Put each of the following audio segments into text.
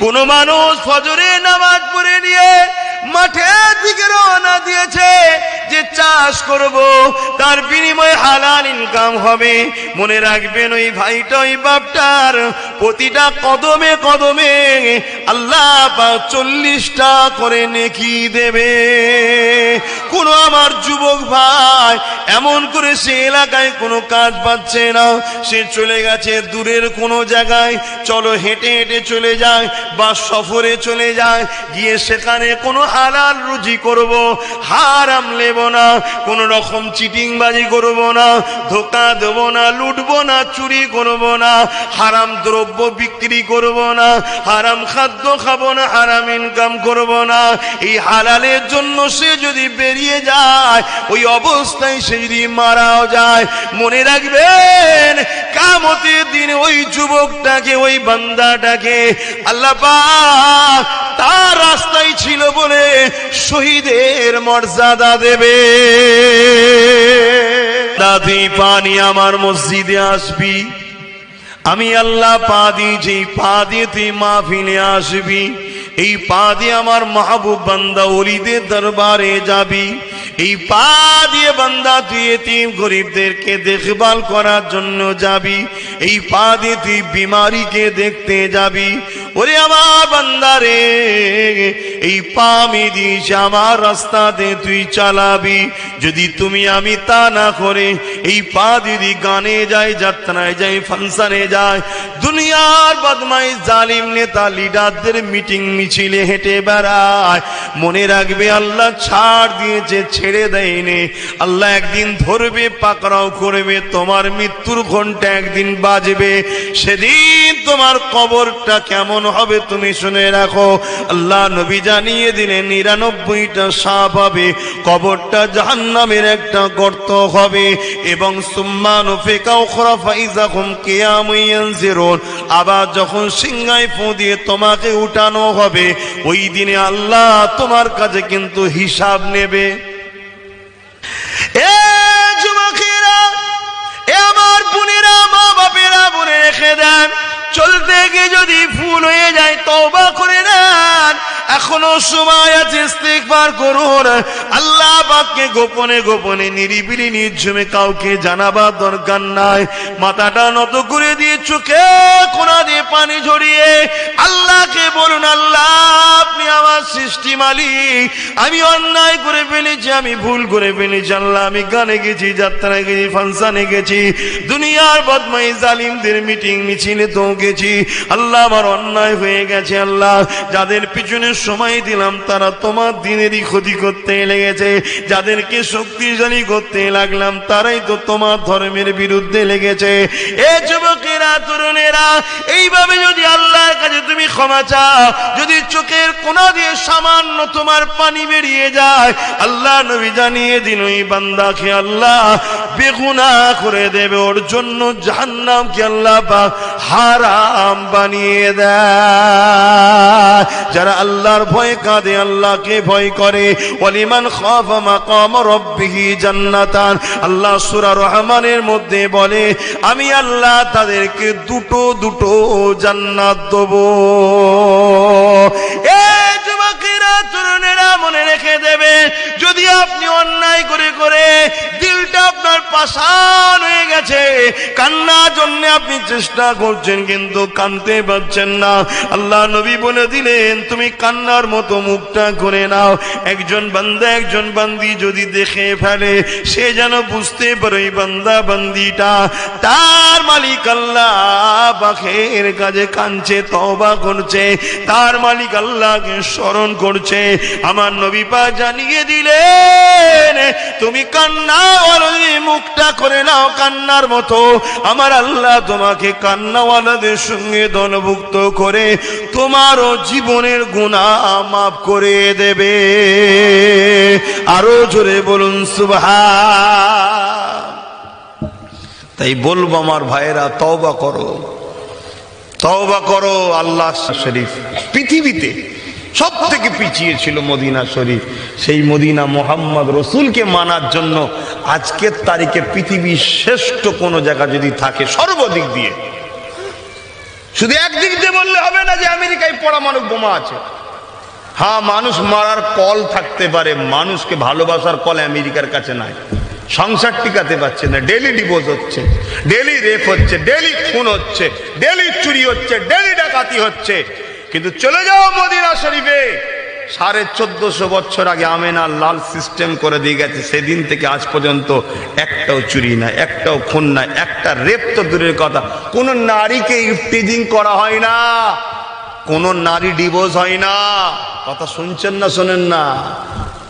কোন মানুষ ফজরে নামাজ পড়ে নিয়ে মাঠের দিকে রওনা দিয়েছে যে চাষ করব, তার বিনিময়ে হালাল ইনকাম হবে। মনে রাখবেন ওই ভাইটা, ওই বাপটার প্রতিটা কদমে কদমে আল্লাহ পাক 40টা করে নেকি দেবে। কোন আমার যুবক ভাই এমন করে সে এলাকায় কোনো কাজ পাচ্ছে না, সে চলে গেছে দূরের কোনো জায়গায়, চলো হেঁটে হেঁটে চলে যায় বা সফরে চলে যায়, গিয়ে সেখানে কোনো হালাল রুজি করব, হারাম নেব না, কোন রকম চিটিংবাজি করব না, ধোঁকা দেব না, লুটবো না, চুরি করব না, হারাম দ্রব্য বিক্রি করব না, হারাম খাদ্য খাবো না, হারাম ইনকাম করব না। এই হালালের জন্য সে যদি বেরিয়ে যায়, ওই অবস্থায় সে যদি মারাও যায়, মনে রাখবেন কিয়ামতের দিন ওই যুবকটাকে, ওই বান্দাটাকে আল্লাহ পাক তার রাস্তায় ছিল বলে শহীদের মর্যাদা দেবে। দাদি পানি আমার মসজিদে আসবি, আমি আল্লাহ পা দিয়েছি, পা দিয়ে তুই মাহফিলে আসবি, এই পা দিয়ে আমার মাহবুব বান্দা ওলিদের দরবারে যাবি, এই পা দিয়ে বান্দা তুই এতিম গরিবদেরকে দেখভাল করার জন্য যাবি, এই পা দিয়ে তুই বিমারিকে দেখতে যাবি। ওরে আমার বান্দারে, এই পা আমি দিয়েছি, আমার রাস্তাতে তুই চালাবি। যদি তুমি আমি তা না করে এই পা দিদি গানে যায়, যাত্রায় যায়, ফাংশনে যায়, দুনিয়ার বদমাইশ জালিম নেতা লিডারদের মিটিং মিছিলে হেঁটে বেড়ায়, মনে রাখবে আল্লাহ ছাড় দিয়েছে, ছেড়ে দেয়নি। আল্লাহ একদিন ধরবে, পাকড়াও করবে, তোমার মৃত্যুর ঘন্টা একদিন বাজবে। সেদিন তোমার কবরটা কেমন হবে তুমি শুনে রাখো। আল্লাহ নবী জানিয়ে দিলেন 99টা সাপ হবে, কবরটা জাহান্নামের একটা গর্ত হবে, এবং সুম্মা নুফিকা উখরা ফাইযাহুম কিয়ামুন ইয়ানজিরুন, আবার যখন সিংহায় ফু দিয়ে তোমাকে উঠানো হবে, ওই দিনে আল্লাহ তোমার কাছে কিন্তু হিসাব নেবে। এ যুবকেরা, এ আমার বোনেরা, মা বাপেরা, মনে রেখে দেন, চলতে গিয়ে যদি ভুল হয়ে যায় তওবা করে নেন, এখনো সময় আছে, ইস্তিগফার করুন। আল্লাহ পাককে গোপনে গোপনে নিরিবিলি নির্ঝুমে কাউকে জানাবার দরকার নাই। মাথাটা নত করে দিয়ে চোখে কোনা দিয়ে পানি ঝরিয়ে আল্লাহকে বলুন, আল্লাহ আপনি আমার সৃষ্টি মালিক, আমি অন্যায় করে ফেলেছি, আমি ভুল করে ফেলেছি। আল্লাহ আমি গানে গেছি, যাত্রায় গেছি, ফাংশনে গেছি, দুনিয়ার বদমাইশ জালিমদের মিটিং মিছিলে তো গেছি। আল্লাহ আমার অন্যায় হয়ে গেছে। আল্লাহ যাদের পিছনে সময় দিলাম তারা তোমার দিনেরই ক্ষতি করতে লেগেছে, যাদেরকে শক্তিশালী করতে লাগলাম তারাই তো তোমার ধর্মের বিরুদ্ধে লেগেছে। এ যুবকেরা, তরুণেরা, এইভাবে যদি আল্লাহর কাছে তুমি ক্ষমা চাও, যদি চোখের কোনা দিয়ে সামান্য তোমার পানি বেরিয়ে যায়, আল্লাহ নবী জানিয়ে দিন ওই বান্দাকে আল্লাহ বেগুনাহ করে দেবে, ওর জন্য জাহান্নামকে আল্লাহ পাক হারাম বানিয়ে দেয়। যারা আল্লাহর ভয় কাঁদে, আল্লাহকে ভয় করে, ওয়ালিমান খাফা মাকাম রাব্বিহি জান্নাতান, আল্লাহ সূরা রহমানের মধ্যে বলে আমি আল্লাহ তাদেরকে দুটো দুটো জান্নাত দেব। এই যুবকেরা, তরুণেরা, মনে রেখে দেবে, যদি আপনি অন্যায় করে করে দিলটা আপনার পাষাণ হয়ে গেছে, কান্নার জন্য আপনি চেষ্টা করছেন কিন্তু কাঁদতে পারছেন না, আল্লাহ নবী বলে দিলেন তুমি কান্নার মতো মুখটা করে নাও। একজন বান্দা, একজন বান্দি যদি দেখে ফেলে, সে যেন বুঝতে পারে এই বান্দা বান্দিটা তার মালিক আল্লাহ পাকের কাছে কাঁদছে, তওবা করছে, তার মালিক আল্লাহকে স্মরণ করছে। আমার নবী পাক জানিয়ে দিলেন তুমি কান্নাওয়ালা মুখটা করে নাও কান্নার মতো, আমার আল্লাহ তোমাকে কান্নাওয়ালাদের সঙ্গে দলভুক্ত করে তোমারও জীবনের গুনাহ মাফ করে দেবে। আরো জোরে বলুন সুবহান। তাই বলবো আমার ভাইয়েরা, তওবা করো, তওবা করো। আল্লাহ শরীফ পৃথিবীতে সব থেকে পিছিয়ে ছিল মদিনা শরীফ, সেই মদিনা মোহাম্মদ রসুলকে মানার জন্য আজকের তারিখে পৃথিবীর শ্রেষ্ঠ কোনো জায়গা যদি থাকে সর্বদিক দিয়ে, শুধু একদিক দিয়ে বললে হবে না যে আমেরিকায় পরমাণু বোমা আছে। হ্যাঁ, মানুষ মারার কল থাকতে পারে, মানুষকে ভালোবাসার কল আমেরিকার কাছে নাই। সংসার টিকাতে পারছে না, ডেলি ডিভোর্স হচ্ছে, ডেলি রেপ হচ্ছে, ডেলি খুন হচ্ছে, ডেলি চুরি হচ্ছে, ডেলি ডাকাতি হচ্ছে। কিন্তু চলে যাও মদিনা শরীফে, 1450 বছর আগে আমেনার লাল সিস্টেম করে দিয়ে গেছে। সেদিন থেকে আজ পর্যন্ত একটাও চুরি নাই, একটাও খুন নাই, একটা রেপ তো দূরের কথা, কোন নারীকে ইফটিজিং করা হয় না, কোন নারী ডিভোর্স হয় না। কথা শুনছেন না শোনেন না?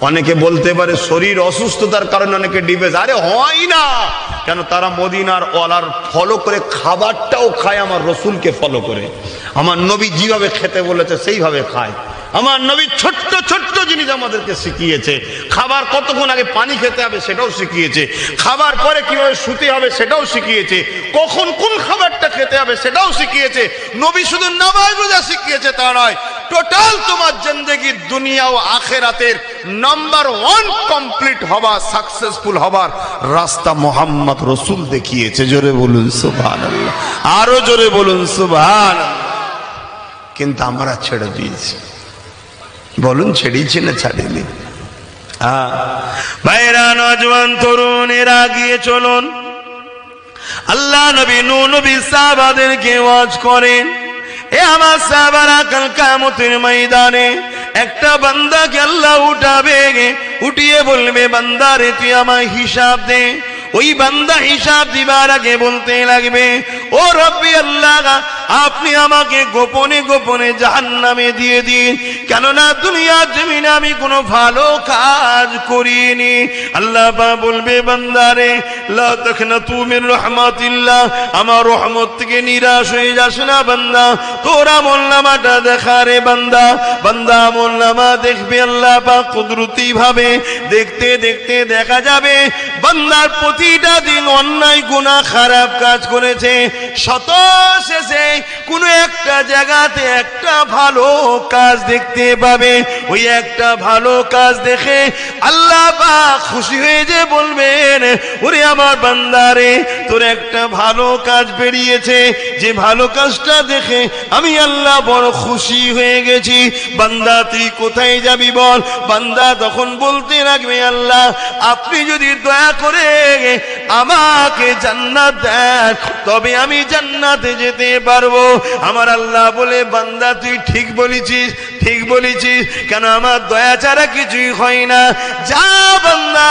অনেকে বলতে পারে শরীর অসুস্থতার কারণে অনেকে ডিভোর্স, আরে হয় না কেন? তারা মদিনার ওয়ালার ফলো করে খাবারটাও খায়, আমার রসুলকে ফলো করে। আমার নবী যেভাবে খেতে বলেছে সেইভাবে খায়। আমার নবী ছোট্ট ছোট্ট জিনিস আমাদেরকে শিখিয়েছে। খাবার কতক্ষণ আগে পানি খেতে হবে সেটাও শিখিয়েছে, খাবার পরে কিভাবে শুতে হবে সেটাও শিখিয়েছে, কখন কোন খাবারটা খেতে হবে সেটাও শিখিয়েছে। নবী শুধু নামাজ রোজা শিখিয়েছে তা নয়, টোটাল তোমার জিন্দেগি দুনিয়া ও আখিরাতের নাম্বার 1 কমপ্লিট হওয়া, সাকসেসফুল হবার রাস্তা মোহাম্মদ রসুল দেখিয়েছে। জোরে বলুন সুবহানাল্লাহ, আরো জোরে বলুন সুবহানাল্লাহ। কিন্তু আমরা ছেড়ে দিয়েছি। বলুন ছেড়েছি না ছাড়িনি? ভাইরা, নওজওয়ান তরুণেরা গিয়ে চলুন। আল্লাহ নবী নূহ নবী সাহাবাদেরকে ওয়াজ করেন, এ আমার সাহাবারা, কাল কিয়ামতের ময়দানে একটা বান্দাকে আল্লাহ উঠাবে, উঠিয়ে বলবে, বান্দারে তুই আমায় হিসাব দে। ওই বান্দা হিসাব দিবার আগে বলতে লাগবে, ও রব্বি আল্লাহ, আপনি আমাকে গোপনে গোপনে জাহান্নামে দিয়ে দিন, কেননা দুনিয়ার জমিনে আমি কোনো ভালো কাজ করিনি। আল্লাহ পাক বলবে, বান্দারে লা তাখনাতু মির রাহমাতিল্লাহ, আমার রহমত থেকে নিরাশ হয়ে যাস না বান্দা, তোর আমলনামাটা দেখা রে বান্দা। বান্দা আমলনামা দেখবে, আল্লাহ পাক কুদরতি ভাবে দেখতে দেখতে দেখা যাবে বান্দার প্রতিটা দিন অন্যায় গুনাহ খারাপ কাজ করেছে, শত শেষে কোন একটা জায়গাতে একটা ভালো কাজ দেখতে পাবে। ওই একটা ভালো কাজ দেখে আল্লাহ পাক খুশি হয়ে যে বলবেন, ওরে আমার বান্দারে, তোর একটা ভালো কাজ বেরিয়েছে, যে ভালো কাজটা দেখে আমি আল্লাহ বড় খুশি হয়ে গেছি। বান্দা তুই কোথায় যাবি বল? বান্দা তখন বলতে লাগবে, আল্লাহ আপনি যদি দয়া করে আমাকে জান্নাত দেন তবে আমি জান্নাতে যেতে পারবো। আমার আল্লাহ বলে, বান্দা তুই ঠিক বলেছিস, ঠিক বলেছিস, কেন আমার দয়া ছাড়া কিছুই হয় না। যা বান্দা,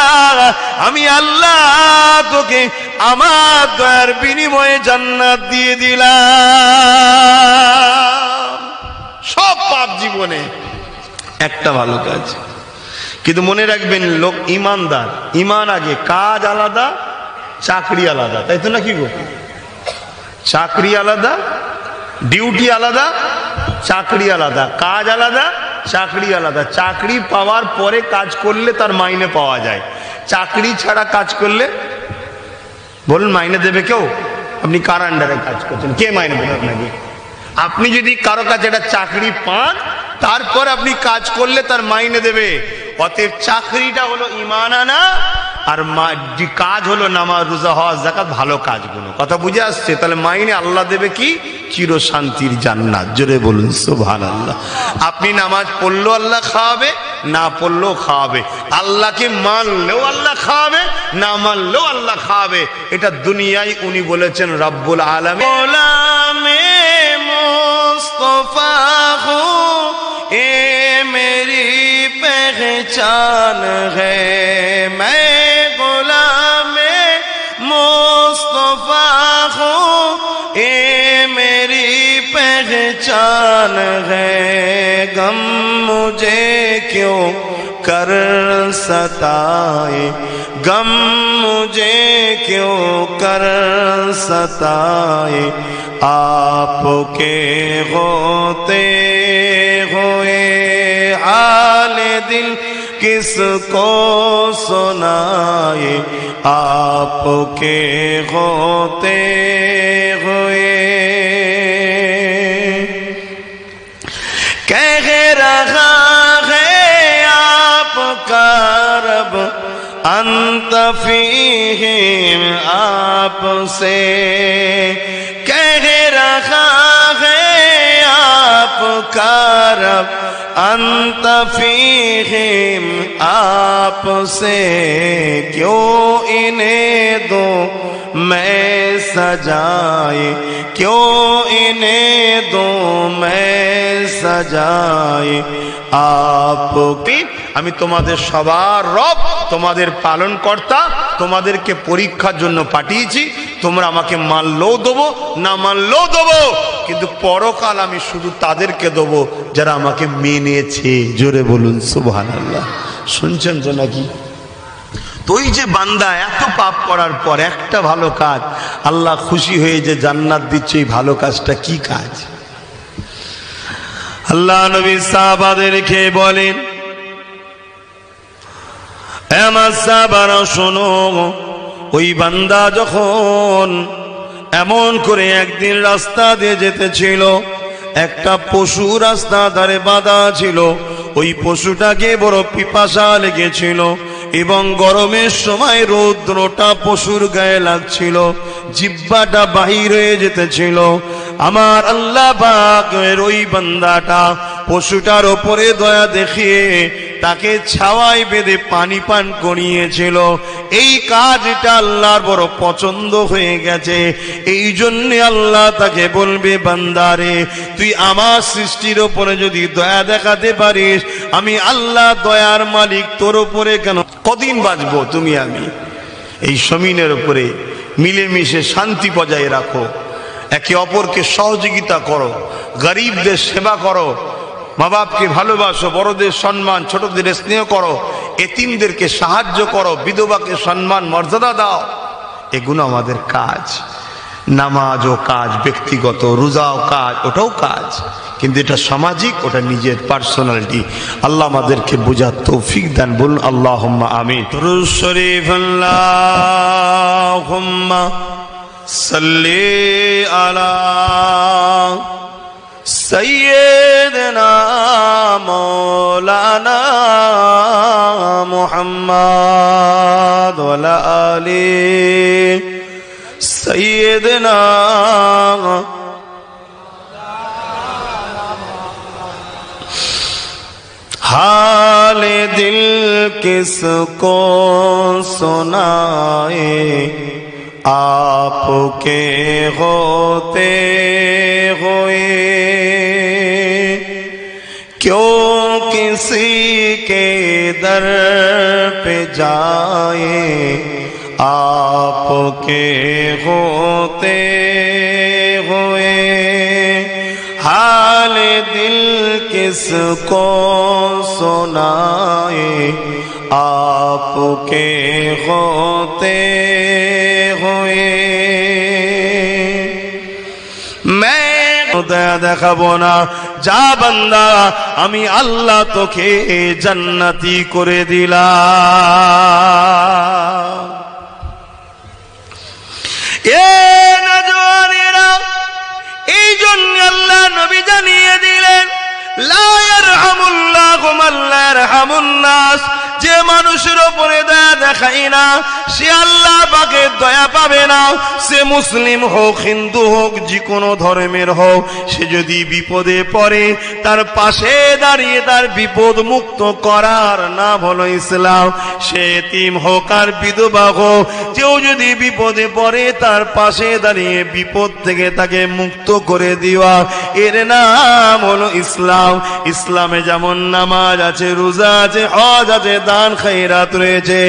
আমি আল্লাহ তোকে আমার দয়ার বিনিময়ে জান্নাত দিয়ে দিলাম। সব পাপ জীবনে একটা ভালো কাজ। কিন্তু মনে রাখবেন, লোক ইমানদার, ইমান আগে, কাজ আলাদা, চাকরি আলাদা, তাই তো নাকি গো? চাকরি আলাদা, ডিউটি আলাদা, চাকরি আলাদা, কাজ আলাদা, চাকরি আলাদা। চাকরি পাওয়ার পরে কাজ করলে তার মাইনে পাওয়া যায়, চাকরি ছাড়া কাজ করলে বলুন মাইনে দেবে কেউ? আপনি কার আন্ডারে কাজ করছেন, কে মাইনে দেবে আপনাকে? আপনি যদি কারো কাছে একটা চাকরি পান, তারপর আপনি কাজ করলে তার মাইনে দেবে। অতএব চাকরিটা হলো ঈমান আনা, আর কাজ হলো নামাজ রোজা হজ যাকাত, ভালো কাজগুলো। কথা বুঝে আসছে? তাহলে মাইনে আল্লাহ দেবে কি? চির শান্তির জান্নাত। জোরে বলুন সুবহানাল্লাহ। আপনি নামাজ পড়লেও আল্লাহ খাওয়াবে, না পড়লেও খাওয়াবে। আল্লাহকে মানলেও আল্লাহ খাওয়াবে, না মানলেও আল্লাহ খাওয়াবে। এটা দুনিয়ায় উনি বলেছেন রব্বুল আলামিন। গোলামে মুস্তাফা হো এ মেরি पहचान है, मैं गुलामे मुस्तफा हूँ, ये मेरी पहचान है। गम मुझे क्यों कर सताए, गम मुझे क्यों कर सताए, आपके होते हुए हाल दिल किसको सुनाए, आपके होते हुए। कह रहा है आपका रब अंत फीहिम, आपसे कह रहा है आपका रब अंत फीहिम, आपसे क्यों इन्हें दो मैं सजाए, क्यों इन्हें दो मैं सजाए आपकी। আমি তোমাদের সবার রব, তোমাদের পালন কর্তা, তোমাদেরকে পরীক্ষার জন্য পাঠিয়েছি। তোমরা আমাকে মানলেও দেবো, না মানলেও দেবো, কিন্তু পরকাল আমি শুধু তাদেরকে দেবো যারা আমাকে মেনেছে। জোরে বলুন সুবহানাল্লাহ। শুনছেন তো নাকি? তো ওই যে বান্দা এত পাপ করার পর একটা ভালো কাজ, আল্লাহ খুশি হয়ে যে জান্নাত দিচ্ছে, এই ভালো কাজটা কি কাজ? আল্লাহ নবী সাহাবাদেরকে বলেন, আমার সাহাবারা শোনো, ওই বান্দা যখন এমন করে একদিন রাস্তা দিয়ে যেতেছিল, একটা পশু রাস্তা ধারে বাঁধা ছিল, ওই পশুটাকে বড় পিপাসা লেগেছিল এবং গরমের সময় রৌদ্রটা পশুর গায়ে লাগছিল, জিহ্বাটা বাহির হয়ে যেতেছিল। আমার আল্লাহ পাকের ওই বান্দাটা পশুটার ওপরে দয়া দেখিয়ে তাকে ছাওয়ায় বেঁধে পানি পান করিয়েছিল। এই কাজটা আল্লাহর বড় পছন্দ হয়ে গেছে। এই জন্য আল্লাহ তাকে বলবে, বান্দারে তুই আমার সৃষ্টির ওপরে যদি দয়া দেখাতে পারিস, আমি আল্লাহ দয়ার মালিক, তোর ওপরে কেন কদিন বাঁচবো তুমি আমি? এই জমিনের উপরে মিলেমিশে শান্তি বজায় রাখো, একে অপরকে সহযোগিতা করো, গরিবদের সেবা করো, মা বাপকে ভালোবাসো, বড়দের সম্মান, ছোটদের স্নেহ করো, এতিমদেরকে সাহায্য করো, বিধবাকে সম্মান মর্যাদা দাও। এগুলো আমাদের কাজ। নামাজও কাজ, ব্যক্তিগত রোজাও কাজ, ওটাও কাজ, কিন্তু এটা সামাজিক, ওটা নিজের পার্সোনালিটি। আল্লাহ আমাদেরকে বোঝার তৌফিক দেন। বলুন আল্লাহুম্মা আমিন। দুরূদ শরীফ। আল্লাহুম্মা সাল্লি আলা সাইয়্যিদিনা মাওলানা মুহাম্মদ ওয়া আলা আলি সাইয়্যিদিনা। हाल दिल किसको सुनाए, आपके होते हुए क्यों किसी के दर पे जाए, आपके होते हुए हाल दिल किसको सुनाए, आपके होते हुए। मैं দয়া দেখাবো না, যা বান্দা আমি আল্লাহ তোকে জান্নাতি করে দিলাম। এ নওজওয়ানেরা, এই জন্য আল্লাহ নবী জানিয়ে দিলেন, লা ইয়ারহামুল্লাহু মান লা ইয়ারহামুন নাস। যে মানুষের উপরে দয়া দেখায় না, সে আল্লাহ পাকের দয়া পাবে না। সে মুসলিম হোক, হিন্দু হোক, যে কোনো ধর্মের হোক, সে যদি বিপদে পড়ে তার পাশে দাঁড়িয়ে তার বিপদ মুক্ত করার নাম হলো ইসলাম। সে এতিম হোক আর বিধবা হোক, কেউ যদি বিপদে পড়ে তার পাশে দাঁড়িয়ে বিপদ থেকে তাকে মুক্ত করে দেওয়া, এর নাম হলো ইসলাম। ইসলামে যেমন নামাজ আছে, রোজা আছে, হজ আছে, দান খয়রাত রয়েছে,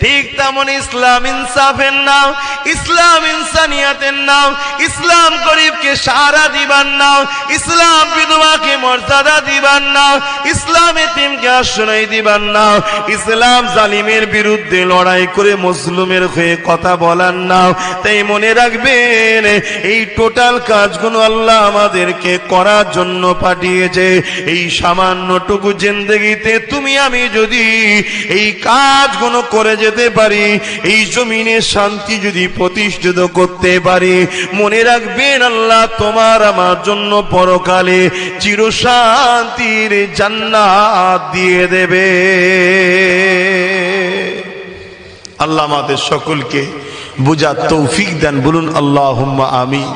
ঠিক তেমন ইসলাম ইনসাফের নাম, ইসলাম ইনসানিয়াতের নাম, ইসলাম গরিবকে সাহারা দিবার নাম, ইসলাম বিধবাকে মর্যাদা দিবার নাম, ইসলাম এতিমকে আশ্রয় দিবার নাম, ইসলাম জালিমের বিরুদ্ধে লড়াই করে মজলুমের হয়ে কথা বলার নাম। তাই মনে রাখবেন, এই টোটাল কাজগুলো আল্লাহ আমাদেরকে করার জন্য পাঠিয়েছে। এই সামান্যটুকু জিন্দেগিতে তুমি আমি যদি এই কাজগুলো করে যেতে পারি, এই জমিনে শান্তি যদি প্রতিষ্ঠিত করতে পারি, মনে রাখবেন আল্লাহ তোমার আমার জন্য পরকালে চিরশান্তির জান্নাত দিয়ে দেবে। আল্লাহ আমাদের সকলকে বুঝার তৌফিক দেন। বলুন আল্লাহুম্মা আমিন।